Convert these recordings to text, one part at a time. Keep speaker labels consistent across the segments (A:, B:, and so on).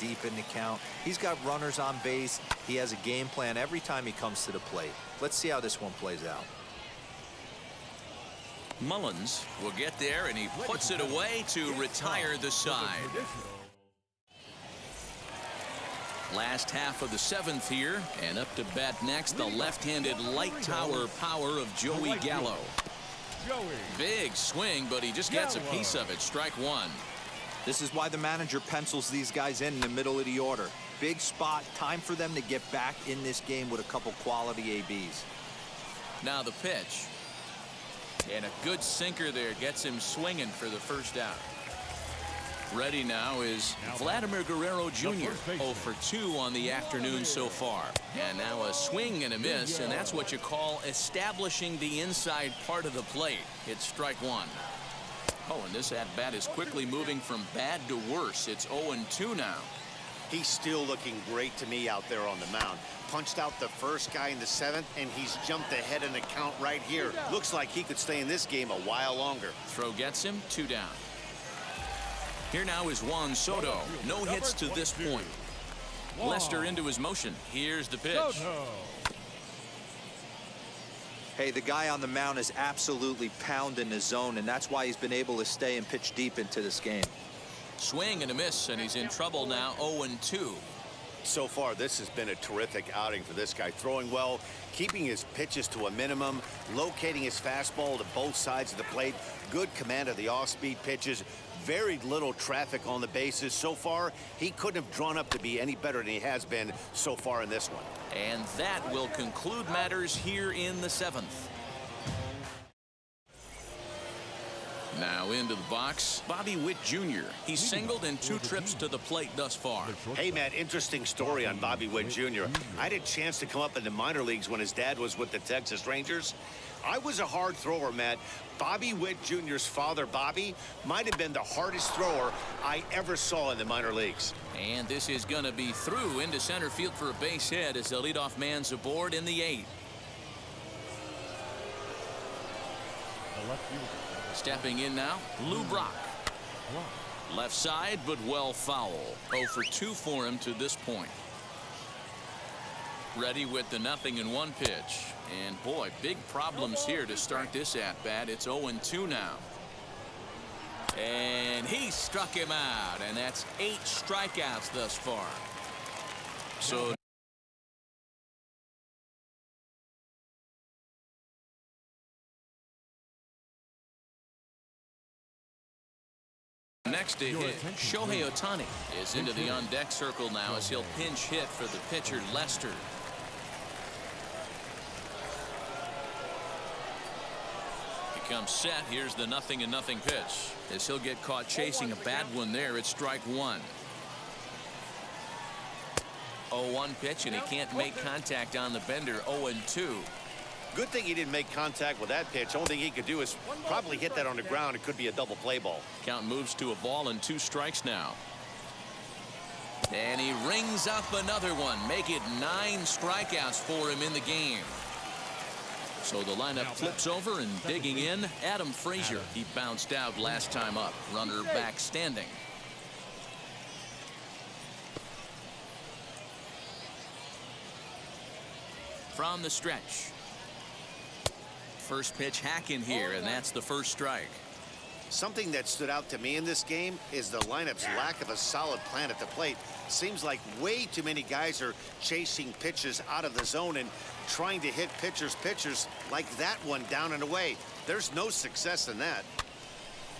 A: deep in the count. He's got runners on base. He has a game plan every time he comes to the plate. Let's see how this one plays out.
B: Mullins will get there, and he puts it away to retire the side. Last half of the seventh here, and up to bat next, the left-handed light tower power of Joey Gallo. Big swing, but he just gets a piece of it. Strike one.
A: This is why the manager pencils these guys in the middle of the order. Big spot, time for them to get back in this game with a couple quality ABs.
B: Now the pitch. And a good sinker there gets him swinging for the first out. Ready now is Vladimir Guerrero Jr. 0 for 2 on the afternoon so far. And now a swing and a miss, and that's what you call establishing the inside part of the plate. It's strike one. Oh, and this at-bat is quickly moving from bad to worse. It's 0-2 now.
C: He's still looking great to me out there on the mound. Punched out the first guy in the seventh, and he's jumped ahead in the count right here. Looks like he could stay in this game a while longer.
B: Throw gets him, 2 down. Here now is Juan Soto. No hits to this point. Lester into his motion. Here's the pitch.
A: Hey, the guy on the mound is absolutely pounding the zone, and that's why he's been able to stay and pitch deep into this game.
B: Swing and a miss, and he's in trouble now. 0-2.
C: So far, this has been a terrific outing for this guy. Throwing well, keeping his pitches to a minimum, locating his fastball to both sides of the plate, good command of the off-speed pitches, very little traffic on the bases. So far, he couldn't have drawn up to be any better than he has been so far in this one.
B: And that will conclude matters here in the seventh. Now into the box, Bobby Witt Jr. He's singled in 2 trips to the plate thus far.
C: Hey, Matt, interesting story on Bobby Witt Jr. I had a chance to come up in the minor leagues when his dad was with the Texas Rangers. I was a hard thrower, Matt. Bobby Witt Jr.'s father, Bobby, might have been the hardest thrower I ever saw in the minor leagues.
B: And this is going to be through into center field for a base hit as the leadoff man's aboard in the 8th. Stepping in now, Lou Brock. Left side, but well foul. 0 for 2 for him to this point. Ready with the 0-1 pitch. And boy, big problems here to start this at-bat. It's 0-2 now. And he struck him out, and that's 8 strikeouts thus far. So next to hit, Shohei Ohtani is into the on-deck circle now as he'll pinch hit for the pitcher, Lester. He comes set. Here's the 0-0 pitch. As he'll get caught chasing a bad one there, it's strike one. 0-1 pitch, and he can't make contact on the bender. 0-2.
C: Good thing he didn't make contact with that pitch. Only thing he could do is probably hit that on the ground. It could be a double play ball.
B: Count moves to a ball and 2 strikes now. And he rings up another one. Make it 9 strikeouts for him in the game. So the lineup flips over, and digging in, Adam Frazier. He bounced out last time up. Runner back standing. From the stretch. First pitch hack in here, and that's the first strike.
C: Something that stood out to me in this game is the lineup's lack of a solid plan at the plate. Seems like way too many guys are chasing pitches out of the zone and trying to hit pitchers like that one down and away. There's no success in that.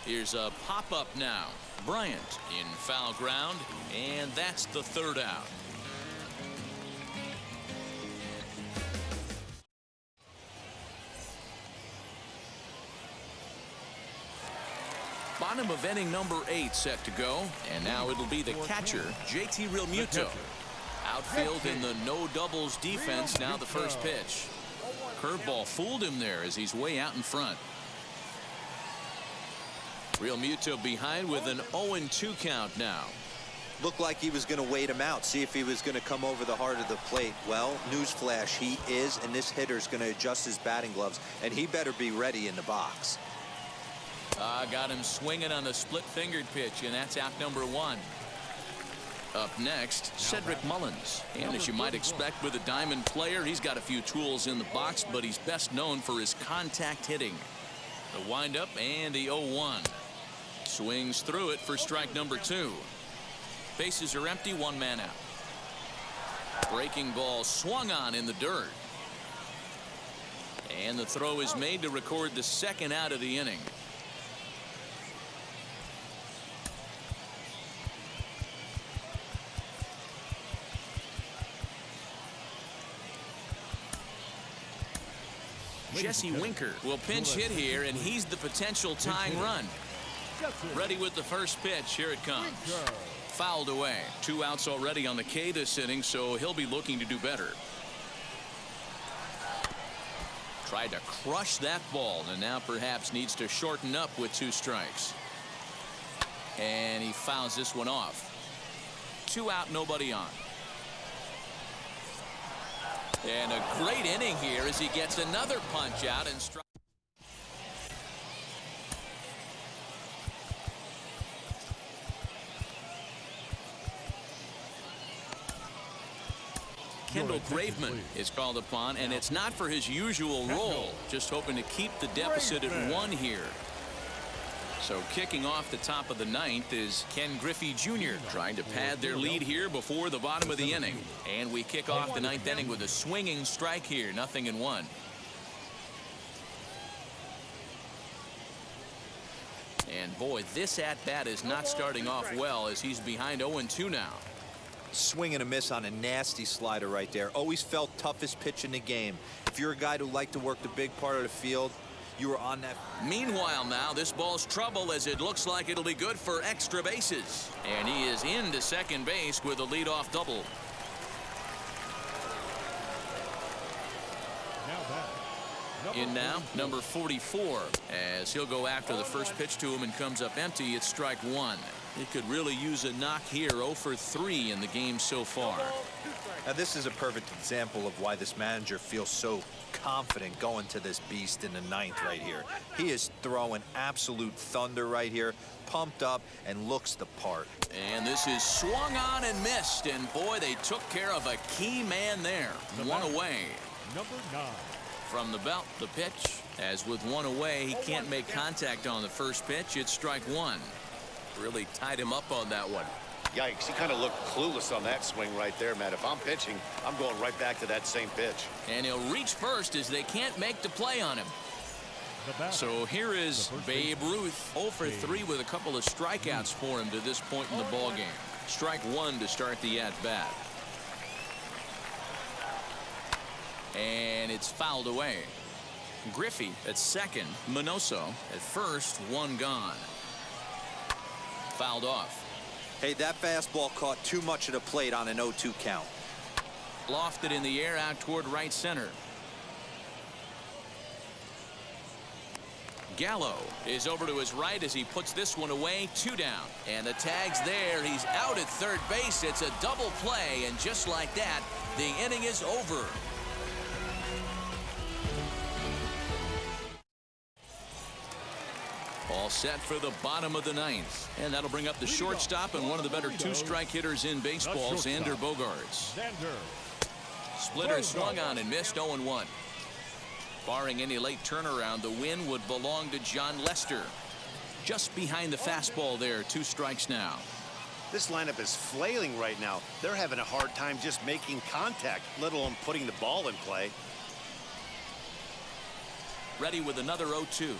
B: Here's a pop-up now. Bryant in foul ground, and that's the 3rd out. Bottom of inning number 8 set to go, and now it'll be the catcher, JT Realmuto. Outfield in the no doubles defense. Now the first pitch. Curveball fooled him there as he's way out in front. Realmuto behind with an 0-2 count now.
A: Looked like he was going to wait him out, see if he was going to come over the heart of the plate. Well, newsflash, he is, and this hitter's going to adjust his batting gloves, and he better be ready in the box.
B: Got him swinging on the split-fingered pitch, and that's out number 1. Up next, Cedric Mullins. And as you might expect with a diamond player, he's got a few tools in the box, but he's best known for his contact hitting. The windup and the 0-1. Swings through it for strike number 2. Bases are empty, 1 man out. Breaking ball swung on in the dirt. And the throw is made to record the 2nd out of the inning. Jesse Winker will pinch hit here, and he's the potential tying run. Ready with the first pitch. Here it comes. Fouled away. 2 outs already on the K this inning, so he'll be looking to do better. Tried to crush that ball, and now perhaps needs to shorten up with 2 strikes. And he fouls this one off. 2 out, nobody on. And a great inning here as he gets another punch out and strike. Kendall Graveman is called upon, and it's not for his usual role, just hoping to keep the deficit at 1 here. So kicking off the top of the 9th is Ken Griffey Jr. trying to pad their lead here before the bottom of the inning. And we kick off the 9th inning with a swinging strike here, 0-1. And boy, this at-bat is not starting off well as he's behind 0-2 now.
A: Swing and a miss on a nasty slider right there. Always felt toughest pitch in the game. If you're a guy who liked to work the big part of the field, you were on that.
B: Meanwhile, now this ball's trouble as it looks like it'll be good for extra bases. And he is into second base with a leadoff double. In now, number 44, as he'll go after the first pitch to him and comes up empty. It's strike 1. He could really use a knock here. 0 for 3 in the game so far.
A: Now this is a perfect example of why this manager feels so confident going to this beast in the 9th right here. He is throwing absolute thunder right here, pumped up and looks the part.
B: And this is swung on and missed, and boy, they took care of a key man there. 1 away.
D: Number 9.
B: From the belt, the pitch. As with 1 away, he can't make contact on the first pitch. It's strike 1. Really tied him up on that one.
C: Yikes, he kind of looked clueless on that swing right there, Matt. If I'm pitching, I'm going right back to that same pitch.
B: And he'll reach first as they can't make the play on him. So here is Babe Ruth. 0 for 3 with a couple of strikeouts for him to this point in the ballgame. Strike 1 to start the at-bat. And it's fouled away. Griffey at second. Minoso at first. 1 gone. Fouled off.
A: Hey, that fastball caught too much of the plate on an 0-2 count.
B: Lofted in the air out toward right center. Gallo is over to his right as he puts this one away. 2 down. And the tag's there. He's out at third base. It's a double play. And just like that, the inning is over. All set for the bottom of the 9th. And that'll bring up the shortstop and one of the better 2-strike hitters in baseball, Xander Bogaerts. Splitter swung on and missed. 0-1. Barring any late turnaround, the win would belong to John Lester. Just behind the fastball there. 2 strikes now.
C: This lineup is flailing right now. They're having a hard time just making contact, let alone putting the ball in play.
B: Ready with another 0-2.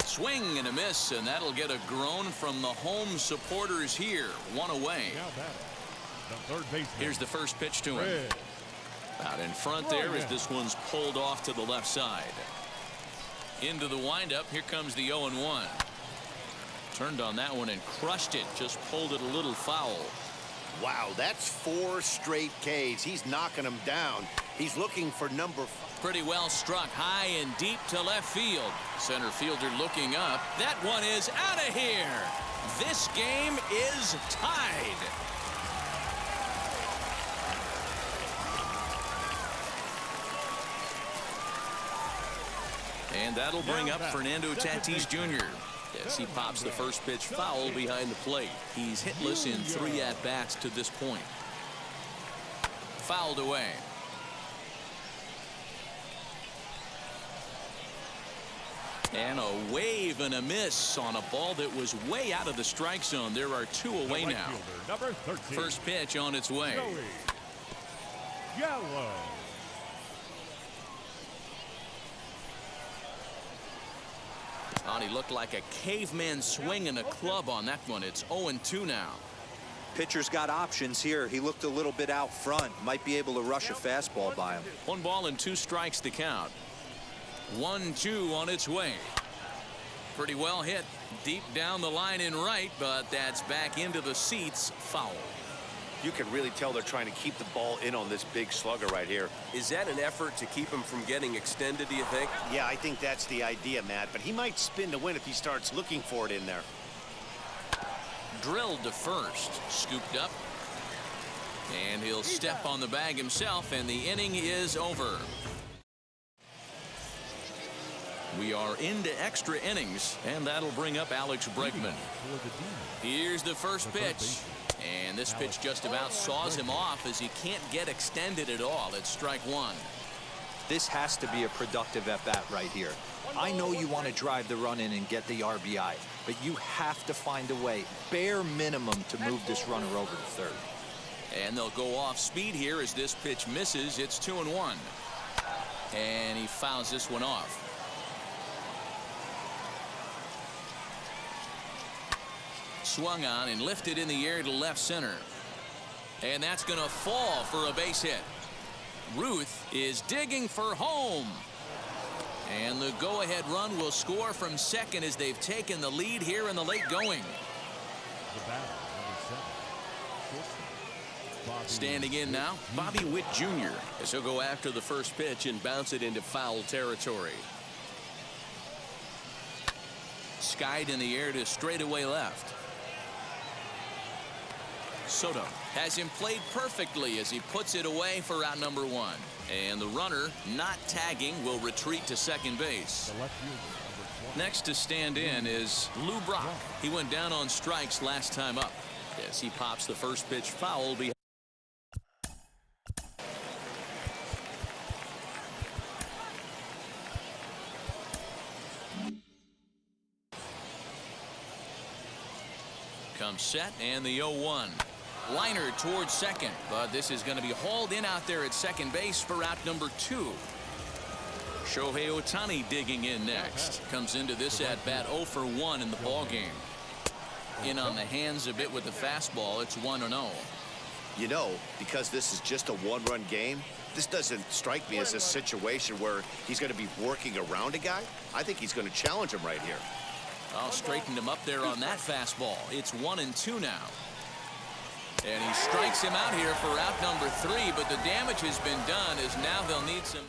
B: Swing and a miss, and that'll get a groan from the home supporters here. 1 away. Here's the first pitch to him. Out in front there as this one's pulled off to the left side. Into the windup. Here comes the 0-1. Turned on that one and crushed it. Just pulled it a little foul.
C: Wow, that's 4 straight Ks. He's knocking them down. He's looking for number 5.
B: Pretty well struck high and deep to left field. Center fielder looking up. That one is out of here. This game is tied. And that'll bring up Fernando Tatis Jr. As he pops the first pitch foul behind the plate. He's hitless in 3 at-bats to this point. Fouled away. And a wave and a miss on a ball that was way out of the strike zone. There are 2 away now. First pitch on its way.
D: Yellow.
B: Oh, he looked like a caveman swinging a club on that one. It's 0-2 now.
A: Pitcher's got options here. He looked a little bit out front. Might be able to rush a fastball by him.
B: 1 ball and 2 strikes to count. 1-2 on its way. Pretty well hit deep down the line in right, but that's back into the seats. Foul.
C: You can really tell they're trying to keep the ball in on this big slugger right here.
E: Is that an effort to keep him from getting extended, do you think?
C: Yeah, I think that's the idea, Matt, but he might spin to win if he starts looking for it in there.
B: Drilled to first. Scooped up. And he'll step on the bag himself, and the inning is over. We are into extra innings, and that'll bring up Alex Bregman. Here's the first pitch. And this pitch just about saws him off as he can't get extended at all. It's strike 1.
A: This has to be a productive at-bat right here. I know you want to drive the run in and get the RBI, but you have to find a way, bare minimum, to move this runner over to third.
B: And they'll go off speed here as this pitch misses. It's 2-1. And he fouls this one off. Swung on and lifted in the air to left center. And that's going to fall for a base hit. Ruth is digging for home. And the go-ahead run will score from second as they've taken the lead here in the late going. Standing in now, Bobby Witt Jr. as he'll go after the first pitch and bounce it into foul territory. Skied in the air to straightaway left. Soto has him played perfectly as he puts it away for out number 1. And the runner, not tagging, will retreat to second base. Next to stand in is Lou Brock. He went down on strikes last time up as he pops the first pitch foul behind. Comes set and the 0-1. Liner towards second, but this is going to be hauled in out there at second base for out number 2. Shohei Ohtani digging in next. Comes into this at bat 0 for 1 in the ball game. In on the hands a bit with the fastball. It's 1-0.
C: You know, because this is just a 1-run game, this doesn't strike me as a situation where he's going to be working around a guy. I think he's going to challenge him right here.
B: Oh, straightened him up there on that fastball. It's 1-2 now. And he strikes him out here for out number 3, but the damage has been done as now they'll need some.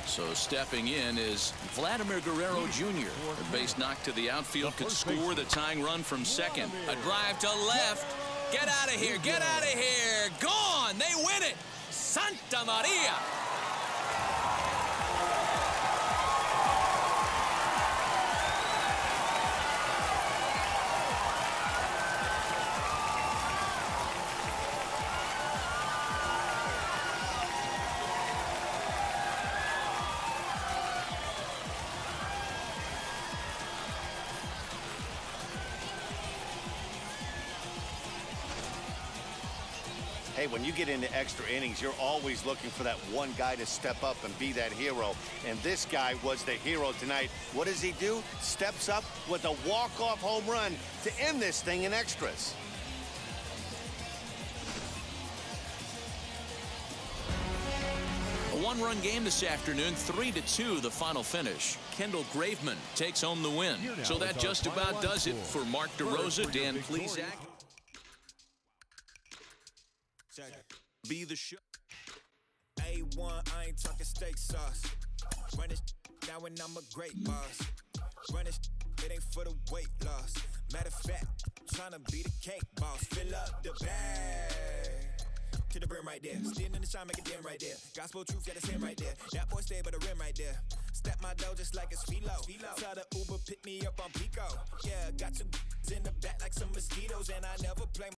B: So stepping in is Vladimir Guerrero Jr. A base knock to the outfield could score the tying run from second. A drive to left. Get out of here. Get out of here. Gone. They win it. Santa Maria.
C: Hey, when you get into extra innings, you're always looking for that one guy to step up and be that hero. And this guy was the hero tonight. What does he do? Steps up with a walk-off home run to end this thing in extras.
B: A one-run game this afternoon, 3-2 the final finish. Kendall Graveman takes home the win. So that just about does it for Mark DeRosa, Dan Plesac. Be the show.
F: A1, I ain't talking steak sauce. Run it now and I'm a great boss. Run it ain't for the weight loss. Matter of fact, tryna be the cake boss. Fill up the bag to the brim right there. Standing in the shine, make it dim right there. Gospel truth, got his hand right there. That boy stay by the rim right there. at my door just like it's philo. Tell the Uber pick me up on Pico. Yeah, got two in the back like some mosquitoes, and I never play